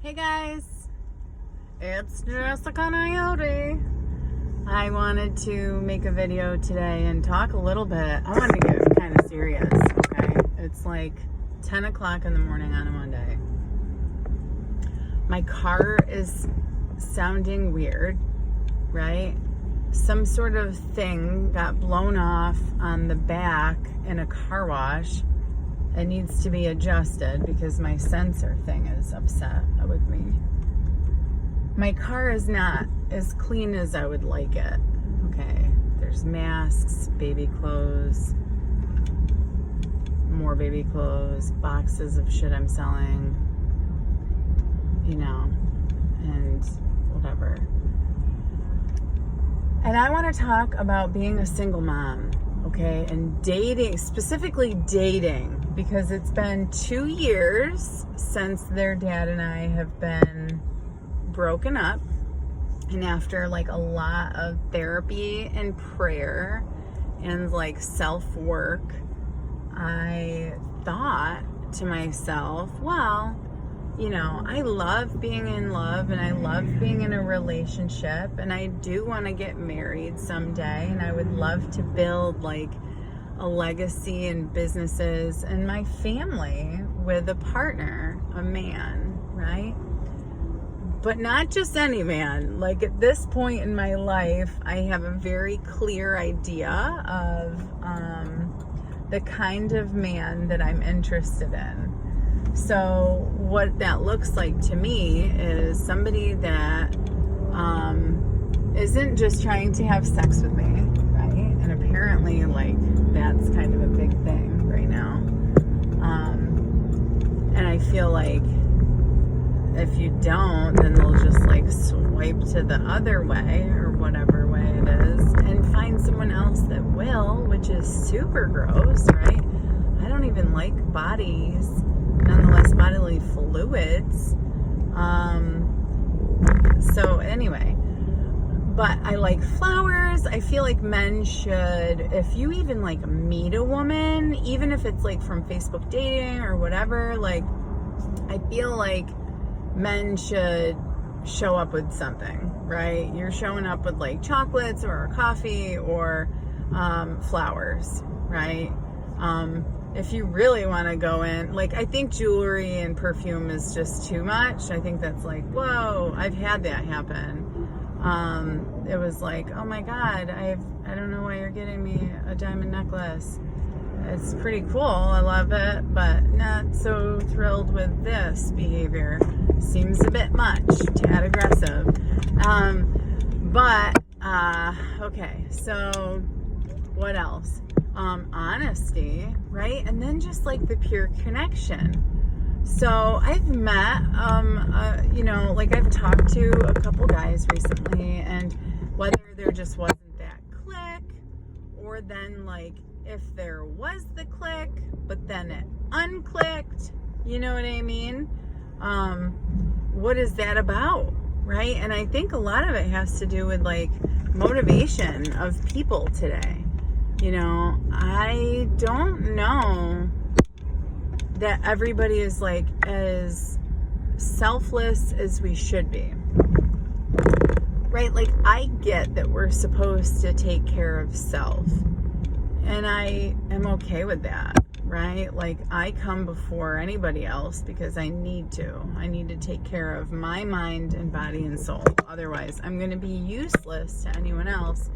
Hey guys, it's Jessica Coyote. I wanted to make a video today and talk a little bit. I want to get kind of serious, okay? It's like 10 o'clock in the morning on a Monday. My car is sounding weird, right? Some sort of thing got blown off on the back in a car wash. It needs to be adjusted because my sensor thing is upset with me. My car is not as clean as I would like it. Okay, there's masks, baby clothes, more baby clothes, boxes of shit I'm selling, you know, and whatever. And I want to talk about being a single mom, okay, and dating, specifically dating, because it's been 2 years since their dad and I have been broken up. And after like a lot of therapy and prayer and like self-work, I thought to myself, well, you know, I love being in love and I love being in a relationship and I do want to get married someday and I would love to build like a legacy and businesses and my family with a partner, a man, right? But not just any man. Like at this point in my life, I have a very clear idea of the kind of man that I'm interested in. So what that looks like to me is somebody that isn't just trying to have sex with me, right? And apparently, like, that's kind of a big thing right now. And I feel like if you don't, then they'll just like swipe to the other way or whatever way it is and find someone else that will, which is super gross, right? I don't even like bodies, nonetheless bodily fluids. So anyway, but I like flowers. I feel like men should, if you even like meet a woman, even if it's like from Facebook dating or whatever, like I feel like men should show up with something, right? You're showing up with like chocolates or coffee or flowers, right? If you really want to go in, like I think jewelry and perfume is just too much. I think that's like, whoa, I've had that happen. It was like, oh my God, I don't know why you're getting me a diamond necklace. It's pretty cool. I love it, but not so thrilled with this behavior. Seems a bit much, tad aggressive. Okay, so what else? Honesty, right? And then just like the pure connection. So I've met, you know, like I've talked to a couple guys recently, and whether there just wasn't that click, or then like if there was the click, but then it unclicked, you know what I mean? What is that about, right? And I think a lot of it has to do with like motivation of people today. You know, I don't know that everybody is like as selfless as we should be, right? Like I get that we're supposed to take care of self, and I am okay with that, right? Like I come before anybody else because I need to take care of my mind and body and soul. Otherwise I'm going to be useless to anyone else.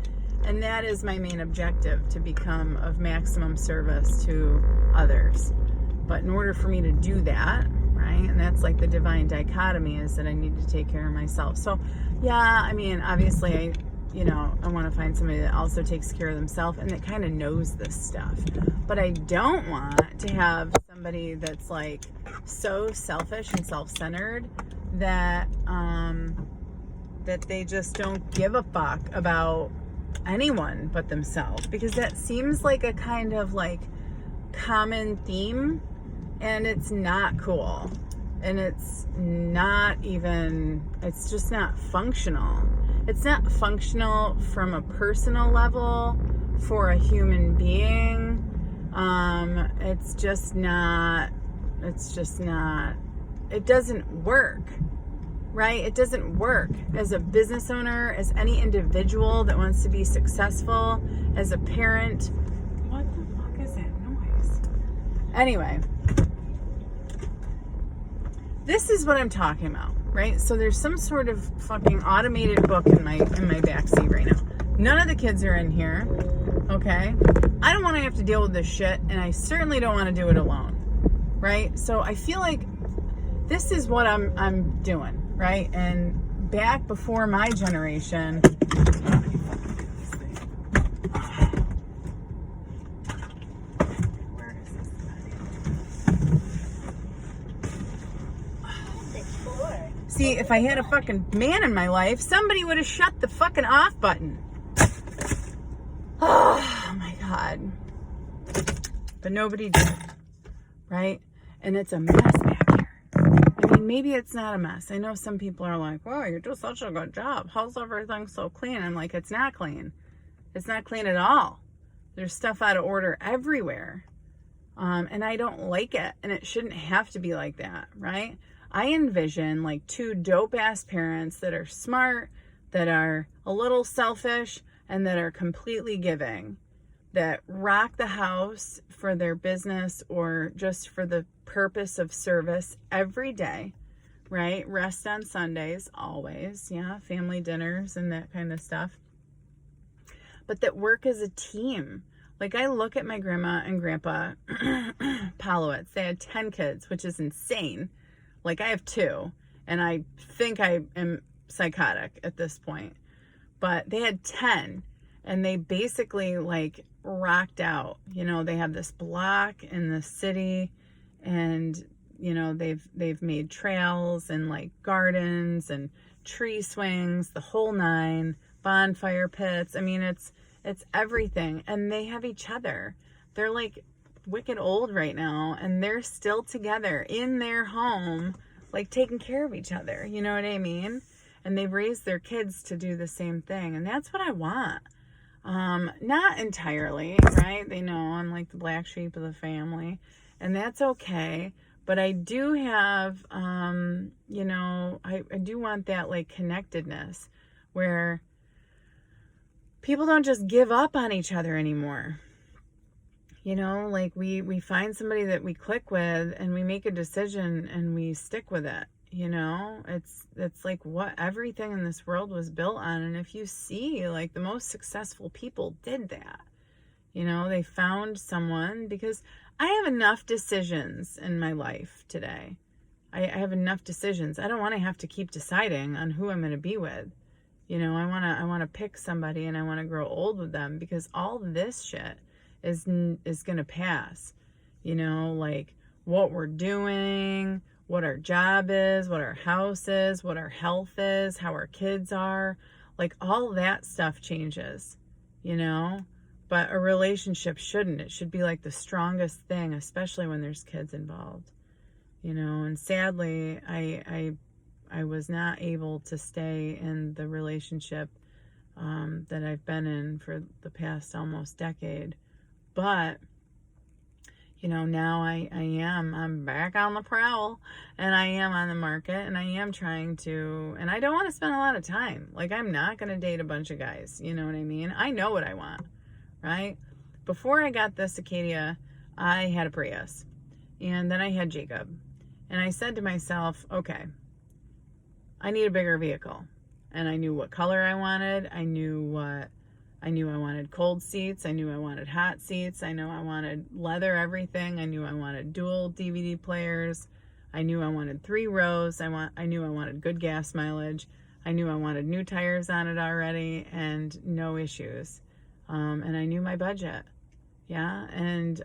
And that is my main objective, to become of maximum service to others. But in order for me to do that, right, and that's like the divine dichotomy, is that I need to take care of myself. So, yeah, I mean, obviously, I want to find somebody that also takes care of themselves and that kind of knows this stuff. But I don't want to have somebody that's like so selfish and self-centered that that they just don't give a fuck about anyone but themselves, because that seems like a kind of like common theme, and it's not cool, and it's just not functional. It's not functional from a personal level for a human being. It doesn't work. right? It doesn't work. As a business owner, as any individual that wants to be successful, as a parent. What the fuck is that noise? Anyway, this is what I'm talking about, right? So there's some sort of fucking automated book in my backseat right now. None of the kids are in here, okay? I don't want to have to deal with this shit, and I certainly don't want to do it alone, right? So I feel like this is what I'm doing, right? And back before my generation, where is this thing? See, if I had a fucking man in my life, somebody would have shut the fucking off button. Oh my God. But nobody did, right? And it's a mess back here. I mean, maybe it's not a mess. I know some people are like, "Wow, you do such a good job. How's everything so clean?" I'm like, it's not clean. It's not clean at all. There's stuff out of order everywhere. And I don't like it. And it shouldn't have to be like that, right? I envision like two dope-ass parents that are smart, that are a little selfish, and that are completely giving, that rock the house for their business or just for the purpose of service every day, right? Rest on Sundays, always, yeah, family dinners and that kind of stuff. But that work as a team. Like, I look at my grandma and grandpa Palowitz. They had 10 kids, which is insane. Like, I have 2, and I think I am psychotic at this point. But they had 10, and they basically like rocked out. You know, they have this block in the city, and you know, they've made trails and like gardens and tree swings, the whole 9, bonfire pits. I mean, it's everything, and they have each other. They're like wicked old right now, and they're still together in their home, like taking care of each other. You know what I mean? And they've raised their kids to do the same thing. And that's what I want. Not entirely, right? They know I'm like the black sheep of the family. And that's okay. But I do have, you know, I do want that like connectedness where people don't just give up on each other anymore. You know, like we find somebody that we click with and we make a decision and we stick with it. You know, it's like what everything in this world was built on. And if you see, like, the most successful people did that. You know, they found someone, because I have enough decisions in my life today. I have enough decisions. I don't want to have to keep deciding on who I'm going to be with. You know, I want to pick somebody, and I want to grow old with them, because all this shit is going to pass. You know, like what we're doing, what our job is, what our house is, what our health is, how our kids are, like all that stuff changes, you know, but a relationship shouldn't. It should be like the strongest thing, especially when there's kids involved, you know. And sadly, I was not able to stay in the relationship that I've been in for the past almost decade, but you know, now I'm back on the prowl, and I am on the market, and I am trying to, and I don't want to spend a lot of time. Like, I'm not going to date a bunch of guys. You know what I mean? I know what I want, right? Before I got this Acadia, I had a Prius, and then I had Jacob, and I said to myself, okay, I need a bigger vehicle. And I knew what color I wanted. I knew I wanted cold seats. I knew I wanted hot seats. I know I wanted leather everything. I knew I wanted dual DVD players. I knew I wanted 3 rows. I knew I wanted good gas mileage. I knew I wanted new tires on it already and no issues. And I knew my budget. Yeah. And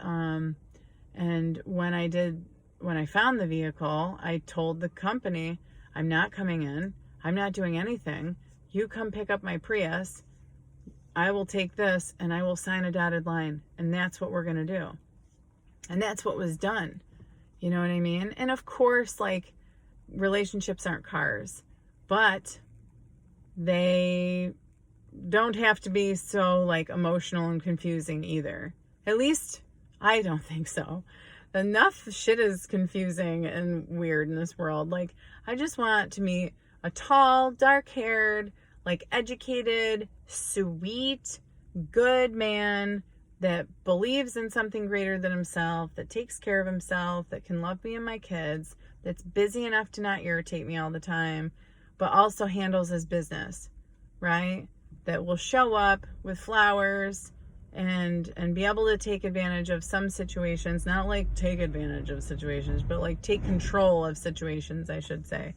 when I found the vehicle, I told the company, I'm not coming in. I'm not doing anything. You come pick up my Prius. I will take this and I will sign a dotted line. And that's what we're going to do. And that's what was done. You know what I mean? And of course, like, relationships aren't cars, but they don't have to be so like emotional and confusing either. At least I don't think so. Enough shit is confusing and weird in this world. Like, I just want to meet a tall, dark-haired, like educated, sweet, good man that believes in something greater than himself, that takes care of himself, that can love me and my kids, that's busy enough to not irritate me all the time, but also handles his business, right? That will show up with flowers and be able to take advantage of some situations, not like take advantage of situations, but like take control of situations, I should say.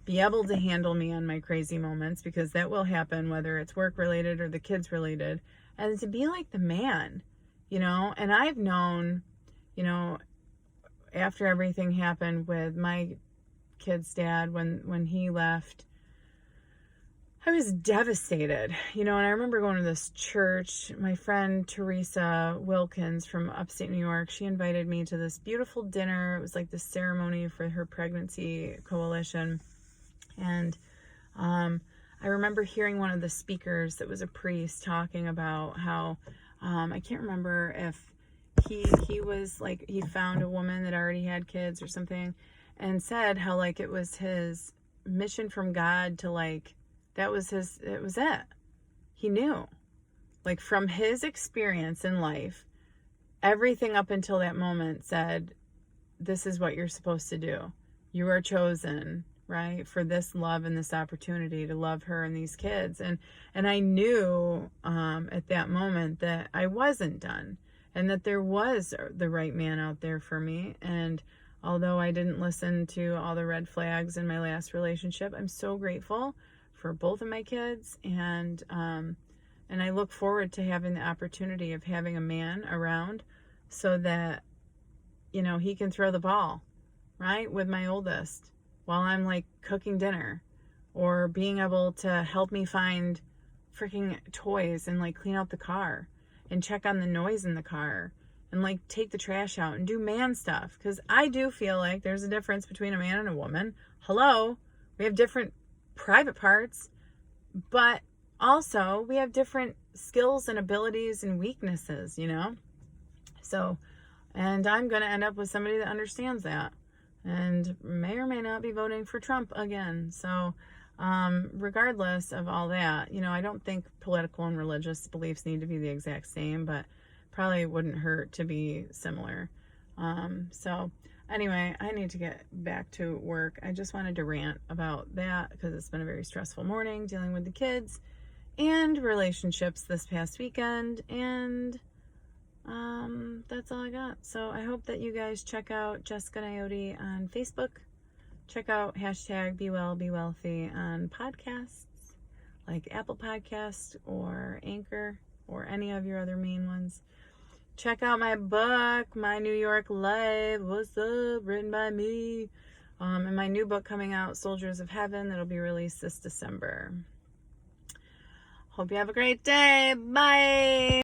Be able to handle me on my crazy moments, because that will happen whether it's work related or the kids related, and to be like the man, you know. And I've known, you know, after everything happened with my kid's dad, when he left, I was devastated, you know. And I remember going to this church. My friend Teresa Wilkins from upstate New York, she invited me to this beautiful dinner. It was like the ceremony for her pregnancy coalition. And I remember hearing one of the speakers that was a priest talking about how, I can't remember if he was like, he found a woman that already had kids or something, and said how like it was his mission from God to like, it was it. He knew, like, from his experience in life, everything up until that moment said, this is what you're supposed to do. You are chosen, right, for this love and this opportunity to love her and these kids. And I knew at that moment that I wasn't done, and that there was the right man out there for me. And although I didn't listen to all the red flags in my last relationship, I'm so grateful for both of my kids, and I look forward to having the opportunity of having a man around so that, you know, he can throw the ball, right, with my oldest while I'm like cooking dinner, or being able to help me find freaking toys and like clean out the car and check on the noise in the car and like take the trash out and do man stuff. Because I do feel like there's a difference between a man and a woman. Hello, we have different private parts, but also we have different skills and abilities and weaknesses, you know. So, and I'm going to end up with somebody that understands that, and may or may not be voting for Trump again. So regardless of all that, you know, I don't think political and religious beliefs need to be the exact same, but probably wouldn't hurt to be similar. So anyway, I need to get back to work. I just wanted to rant about that because it's been a very stressful morning dealing with the kids and relationships this past weekend. And that's all I got. So I hope that you guys check out Jessica Naoti on Facebook. Check out hashtag Be Well, Be Wealthy on podcasts like Apple Podcasts or Anchor or any of your other main ones. Check out my book, My New York Life, What's Up, written by me. And my new book coming out, Soldiers of Heaven, that'll be released this December. Hope you have a great day. Bye.